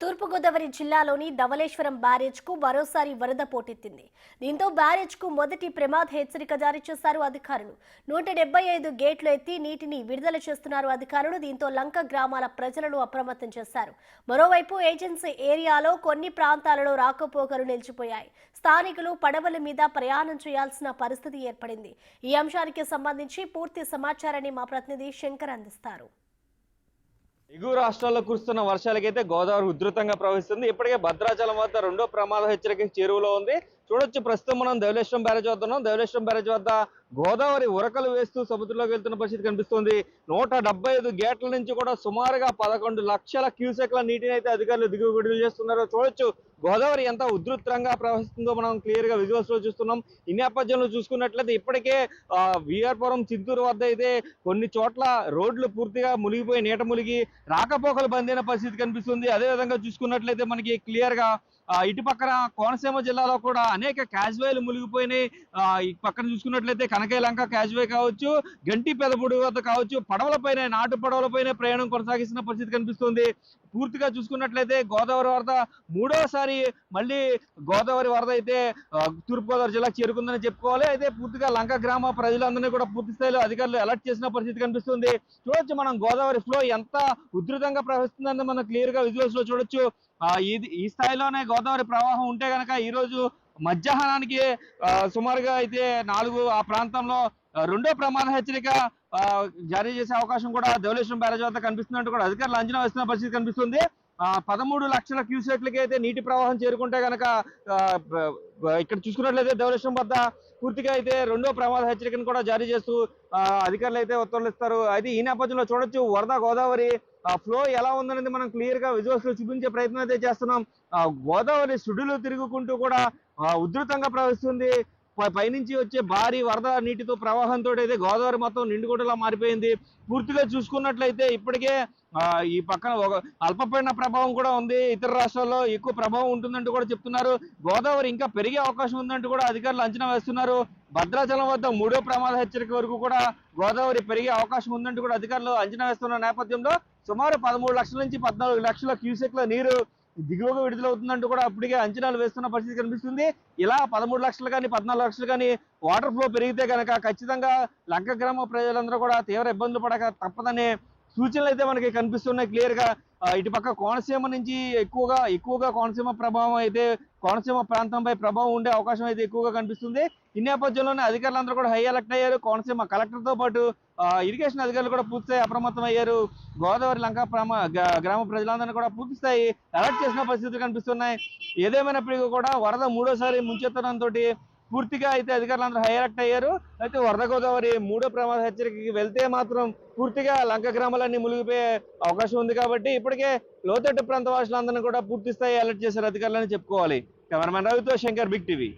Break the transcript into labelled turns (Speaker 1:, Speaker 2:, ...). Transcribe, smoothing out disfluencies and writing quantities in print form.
Speaker 1: తూర్పుగోదావరి జిల్లాలోని ధవళేశ్వరం బ్యారేజ్ కు మరోసారి వరద పోటెత్తింది. దీంతో బ్యారేజ్ కు మొదటి ప్రమాద హెచ్చరిక జారీ చేశారు అధికారులు. 175 గేట్లు ఎత్తి నీటిని విడుదల చేస్తున్నారు అధికారులు. దీంతో లంక గ్రామాల ప్రజలను అప్రమత్తం చేశారు. మరోవైపు ఏజెన్సీ ఏరియాలో కొన్ని ప్రాంతాలలో రాకపోకలు నిలిచిపోయాయి. స్థానికులు పడవల మీద ప్రయాణం చేయాల్సిన పరిస్థితి ఏర్పడింది. ఈ అంశానికి సంబంధించి పూర్తి సమాచారాన్ని మా ప్రతినిధి శంకర్ అందిస్తారు.
Speaker 2: ఎగువ రాష్ట్రాల్లో కురుస్తున్న వర్షాలకైతే గోదావరి ఉధృతంగా ప్రవహిస్తుంది. ఇప్పటికే భద్రాచలం వద్ద రెండో ప్రమాద హెచ్చరిక చేరువలో ఉంది. చూడొచ్చు, ప్రస్తుతం మనం ధవళేశ్వరం బ్యారేజ్ వద్ద ఉన్నాం. ధవళేశ్వరం బ్యారేజ్ వద్ద గోదావరి ఉరకలు వేస్తూ సముద్రంలోకి వెళ్తున్న పరిస్థితి కనిపిస్తుంది. 175 గేట్ల నుంచి కూడా సుమారుగా 11 లక్షల క్యూసెక్ల నీటిని అయితే అధికారులు దిగువ విడుదల చేస్తున్నారో చూడొచ్చు. గోదావరి ఎంత ఉధృతంగా ప్రవహిస్తుందో మనం క్లియర్ గా విజువల్స్ లో చూస్తున్నాం. ఈ నేపథ్యంలో చూసుకున్నట్లయితే ఇప్పటికే విఆర్పురం చింతూరు వద్ద అయితే కొన్ని చోట్ల రోడ్లు పూర్తిగా మునిగిపోయి నీట మునిగి రాకపోకలు బంద్ అయిన పరిస్థితి కనిపిస్తుంది. అదేవిధంగా చూసుకున్నట్లయితే మనకి క్లియర్ గా ఇటు పక్కన కోనసీమ జిల్లాలో కూడా అనేక క్యాజ్వేలు మునిగిపోయినాయి. ఈ పక్కన చూసుకున్నట్లయితే కనకైలంక క్యాజ్వే కావచ్చు, గంటి పెదపూడి వద్ద కావచ్చు, పడవలపైన నాటు పడవలపైన ప్రయాణం కొనసాగిస్తున్న పరిస్థితి కనిపిస్తుంది. పూర్తిగా చూసుకున్నట్లయితే గోదావరి వరద మూడోసారి మళ్ళీ గోదావరి వరద అయితే తూర్పుగోదావరి జిల్లాకు చేరుకుందని చెప్పుకోవాలి. అయితే పూర్తిగా లంక గ్రామ ప్రజలందరినీ కూడా పూర్తి స్థాయిలో అధికారులు అలర్ట్ చేసిన పరిస్థితి కనిపిస్తుంది. చూడొచ్చు, మనం గోదావరి ఫ్లో ఎంత ఉధృతంగా ప్రవహిస్తుందని మనం క్లియర్ గా విజువల్స్ లో చూడొచ్చు. ఈ స్థాయిలోనే గోదావరి ప్రవాహం ఉంటే గనక ఈ రోజు మధ్యాహ్నానికి సుమారుగా అయితే 4 ఆ ప్రాంతంలో రెండో ప్రమాద హెచ్చరిక జారీ చేసే అవకాశం కూడా ధవళేశ్వరం బ్యారేజ్ వద్ద కనిపిస్తున్నట్టు కూడా అధికారులు అంచనా వేస్తున్న పరిస్థితి కనిపిస్తుంది. 13 లక్షల క్యూసెక్లకి అయితే నీటి ప్రవాహం చేరుకుంటే కనుక ఇక్కడ చూసుకున్నట్లయితే ధవళేశ్వరం వద్ద పూర్తిగా అయితే రెండో ప్రమాద హెచ్చరికను కూడా జారీ చేస్తూ అధికారులు అయితే ఉత్తర్వులు ఇస్తారు. అయితే ఈ నేపథ్యంలో చూడొచ్చు, వరద గోదావరి ఫ్లో ఎలా ఉందనేది మనం క్లియర్ గా విజువల్స్ లో చూపించే ప్రయత్నం అయితే చేస్తున్నాం. గోదావరి సుడులు తిరుగుకుంటూ కూడా ఉధృతంగా ప్రవహిస్తుంది. పైనుంచి వచ్చే భారీ వరద నీటితో ప్రవాహంతో అయితే గోదావరి మొత్తం నిండుగుడ్డలా మారిపోయింది. పూర్తిగా చూసుకున్నట్లయితే ఇప్పటికే ఈ పక్కన ఒక అల్పపీడన ప్రభావం కూడా ఉంది. ఇతర రాష్ట్రాల్లో ఎక్కువ ప్రభావం ఉంటుందంటూ కూడా చెప్తున్నారు. గోదావరి ఇంకా పెరిగే అవకాశం ఉందంటూ కూడా అధికారులు అంచనా వేస్తున్నారు. భద్రాచలం వద్ద మూడో ప్రమాద హెచ్చరిక వరకు కూడా గోదావరి పెరిగే అవకాశం ఉందంటూ కూడా అధికారులు అంచనా వేస్తున్న నేపథ్యంలో సుమారు 13 లక్షల నుంచి 14 లక్షల క్యూసెక్ల నీరు దిగువగా విడుదలవుతుందంటూ కూడా అప్పటికే అంచనాలు వేస్తున్న పరిస్థితి కనిపిస్తుంది. ఇలా 13 లక్షలు కానీ 14 లక్షలు కానీ వాటర్ ఫ్లో పెరిగితే కనుక ఖచ్చితంగా లంక గ్రామ ప్రజలందరూ కూడా తీవ్ర ఇబ్బందులు పడక తప్పదనే సూచనలు అయితే మనకి కనిపిస్తున్నాయి క్లియర్ గా. ఇటు పక్క కోనసీమ నుంచి ఎక్కువగా కోనసీమ ప్రభావం అయితే కోనసీమ ప్రాంతంపై ప్రభావం ఉండే అవకాశం అయితే ఎక్కువగా కనిపిస్తుంది. ఈ నేపథ్యంలోనే అధికారులందరూ కూడా హై అలర్ట్ అయ్యారు. కోనసీమ కలెక్టర్ తో పాటు ఇరిగేషన్ అధికారులు కూడా పూర్తిస్థాయి అప్రమత్తం అయ్యారు. గోదావరి లంక గ్రామ ప్రజలందరినీ కూడా పూర్తిస్థాయి అలర్ట్ చేసిన పరిస్థితులు కనిపిస్తున్నాయి. ఏదేమైనప్పటికీ కూడా వరద మూడోసారి ముంచెత్తడంతో పూర్తిగా అయితే అధికారులందరూ హై అలర్ట్ అయ్యారు. అయితే వరద గోదావరి మూడో ప్రమాద హెచ్చరికకి వెళ్తే మాత్రం పూర్తిగా లంక గ్రామాలన్నీ మునిగిపోయే అవకాశం ఉంది. కాబట్టి ఇప్పటికే లోతట్టు ప్రాంత వాసులందరినీ కూడా పూర్తి స్థాయి అలర్ట్ చేశారు అధికారులని చెప్పుకోవాలి. కెమెరామెన్ రవితో శంకర్, బిగ్ టీవీ.